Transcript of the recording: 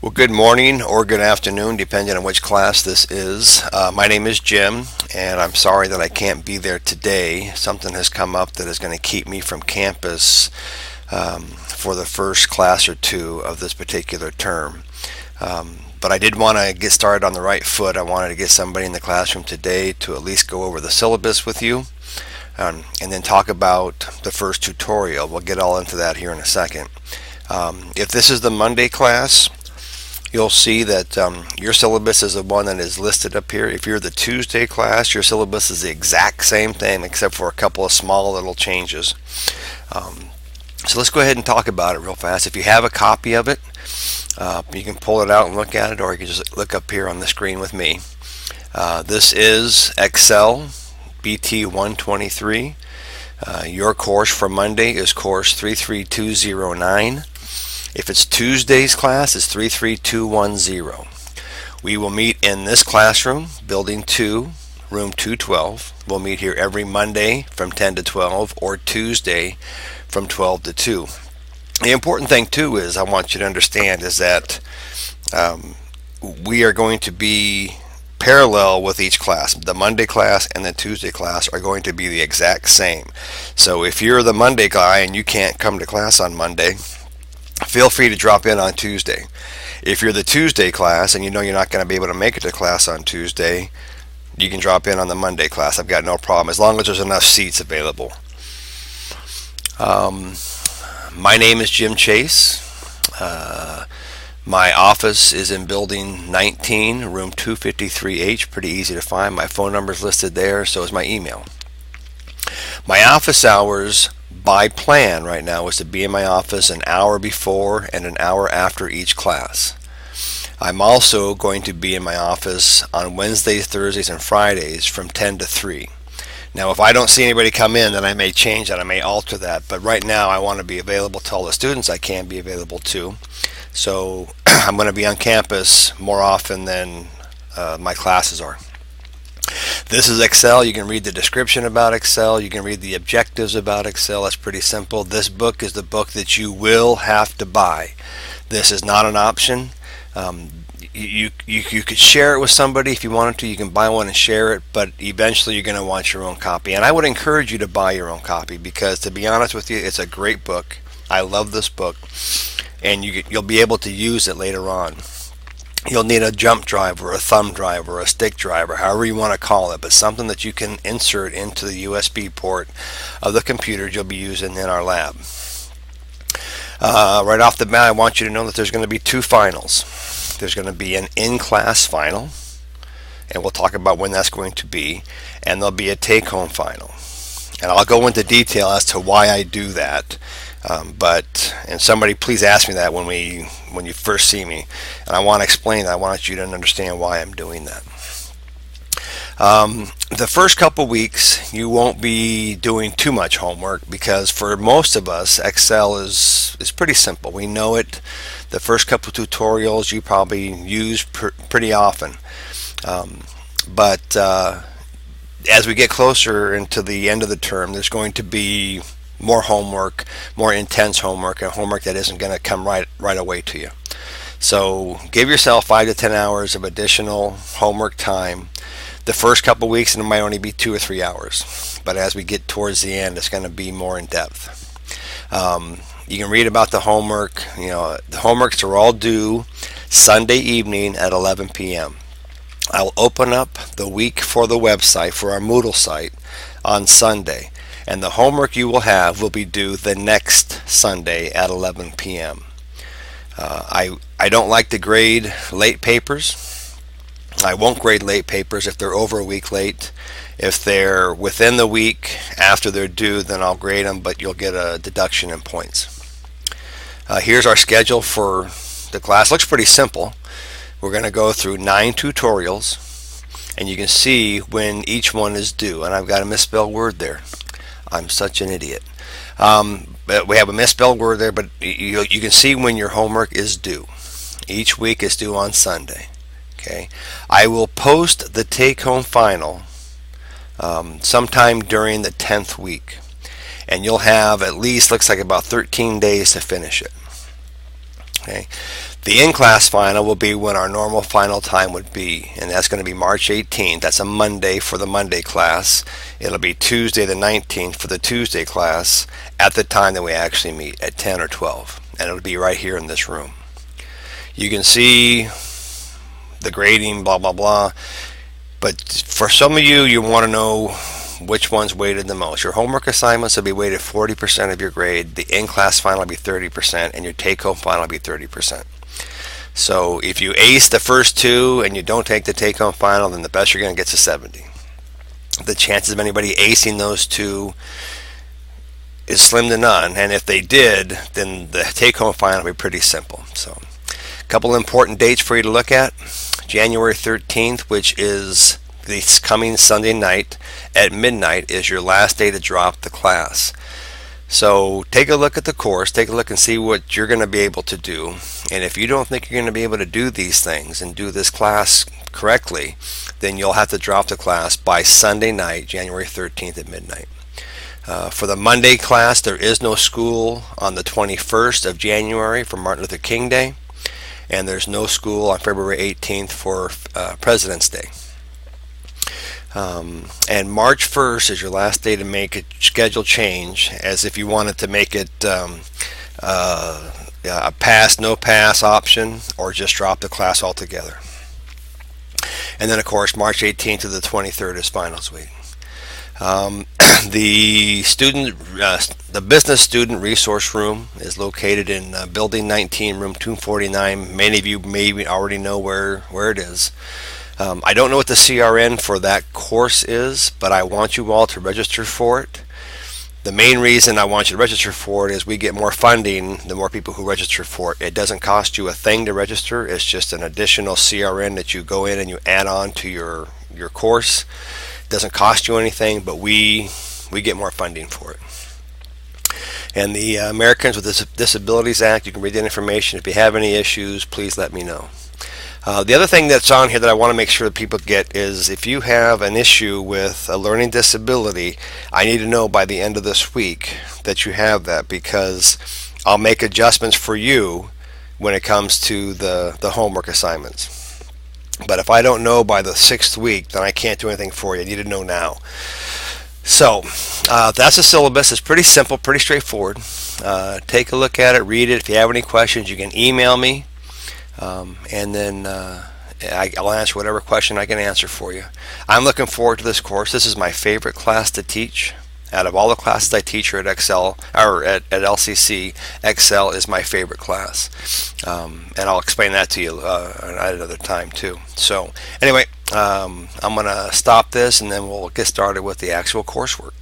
Well, good morning or good afternoon, depending on which class this is. My name is Jim, and I'm sorry that I can't be there today. Something has come up that is going to keep me from campus for the first class or two of this particular term. But I did want to get started on the right foot. I wanted to get somebody in the classroom today to at least go over the syllabus with you, and then talk about the first tutorial. We'll get all into that here in a second. If this is the Monday class, you'll see that your syllabus is the one that is listed up here. If you're the Tuesday class, your syllabus is the exact same thing except for a couple of small little changes. So let's go ahead and talk about it real fast. If you have a copy of it, you can pull it out and look at it, or you can just look up here on the screen with me. This is Excel BT 123. Your course for Monday is course 33209. If it's Tuesday's class, it's 33210. We will meet in this classroom, Building 2, Room 212. We'll meet here every Monday from 10 to 12 or Tuesday from 12 to 2. The important thing too is I want you to understand is that we are going to be parallel with each class. The Monday class and the Tuesday class are going to be the exact same. So if you're the Monday guy and you can't come to class on Monday, feel free to drop in on Tuesday. If you're the Tuesday class and you know you're not going to be able to make it to class on Tuesday, you can drop in on the Monday class. I've got no problem as long as there's enough seats available. My name is Jim Chase. My office is in Building 19, Room 253H. Pretty easy to find. My phone number is listed there, so is my email. My office hours by plan right now is to be in my office an hour before and an hour after each class. I'm also going to be in my office on Wednesdays, Thursdays, and Fridays from 10 to 3. Now, if I don't see anybody come in, then I may change that. I may alter that. But right now, I want to be available to all the students I can be available to. So I'm going to be on campus more often than my classes are. This is Excel. You can read the description about Excel. You can read the objectives about Excel. That's pretty simple. This book is the book that you will have to buy. This is not an option. You could share it with somebody if you wanted to. You can buy one and share it, but eventually you're going to want your own copy. And I would encourage you to buy your own copy because, to be honest with you, it's a great book. I love this book, and you'll be able to use it later on. You'll need a jump drive or a thumb drive or a stick drive or however you want to call it, but something that you can insert into the USB port of the computer you'll be using in our lab. Right off the bat, I want you to know that there's going to be two finals. There's going to be an in-class final, and we'll talk about when that's going to be, and there'll be a take-home final. And I'll go into detail as to why I do that. And somebody please ask me that when you first see me, and I want to explain that. I want you to understand why I'm doing that. The first couple weeks you won't be doing too much homework because for most of us Excel is pretty simple. We know it. The first couple tutorials you probably use pretty often, but as we get closer into the end of the term, there's going to be more homework, more intense homework, and homework that isn't going to come right away to you. So give yourself 5 to 10 hours of additional homework time. The first couple weeks it might only be 2 or 3 hours, but as we get towards the end, it's going to be more in depth. You can read about the homework. You know, the homeworks are all due Sunday evening at 11 p.m. I'll open up the week for the website for our Moodle site on Sunday, and the homework you will have will be due the next Sunday at 11 p.m. I don't like to grade late papers. I won't grade late papers if they're over a week late. If they're within the week after they're due, then I'll grade them, but you'll get a deduction in points. Here's our schedule for the class. Looks pretty simple. We're going to go through 9 tutorials, and you can see when each one is due. And I've got a misspelled word there. I'm such an idiot. But we have a misspelled word there, but you can see when your homework is due. Each week is due on Sunday. Okay. I will post the take-home final sometime during the 10th week, and you'll have at least, looks like about 13 days to finish it. Okay. The in-class final will be when our normal final time would be, and that's going to be March 18th. That's a Monday for the Monday class. It'll be Tuesday the 19th for the Tuesday class at the time that we actually meet at 10 or 12, and it'll be right here in this room. You can see the grading, blah, blah, blah, but for some of you, you want to know which one's weighted the most. Your homework assignments will be weighted 40% of your grade, the in-class final will be 30%, and your take-home final will be 30%. So if you ace the first two and you don't take the take-home final, then the best you're going to get is a 70. The chances of anybody acing those two is slim to none, and if they did, then the take-home final will be pretty simple. So a couple important dates for you to look at. January 13th, which is this coming Sunday night at midnight, is your last day to drop the class. So take a look at the course, take a look and see what you're going to be able to do. And if you don't think you're going to be able to do these things and do this class correctly, then you'll have to drop the class by Sunday night, January 13th at midnight. For the Monday class, there is no school on the 21st of January for Martin Luther King Day, and there's no school on February 18th for President's Day. And March 1st is your last day to make a schedule change, as if you wanted to make it a pass, no pass option, or just drop the class altogether. And then, of course, March 18th to the 23rd is finals week. The business student resource room is located in building 19, room 249. Many of you maybe already know where it is. I don't know what the CRN for that course is, but I want you all to register for it. The main reason I want you to register for it is we get more funding the more people who register for it. It doesn't cost you a thing to register. It's just an additional CRN that you go in and you add on to your course. It doesn't cost you anything, but we get more funding for it. And the Americans with Disabilities Act, you can read that information. If you have any issues, please let me know. The other thing that's on here that I want to make sure that people get is if you have an issue with a learning disability, I need to know by the end of this week that you have that, because I'll make adjustments for you when it comes to the homework assignments. But if I don't know by the 6th week, then I can't do anything for you. I need to know now. So that's the syllabus. It's pretty simple, pretty straightforward. Take a look at it, read it. If you have any questions, you can email me. And then I'll answer whatever question I can answer for you. I'm looking forward to this course. This is my favorite class to teach. Out of all the classes I teach here at Excel or at LCC, Excel is my favorite class. And I'll explain that to you at another time too. So anyway, I'm going to stop this and then we'll get started with the actual coursework.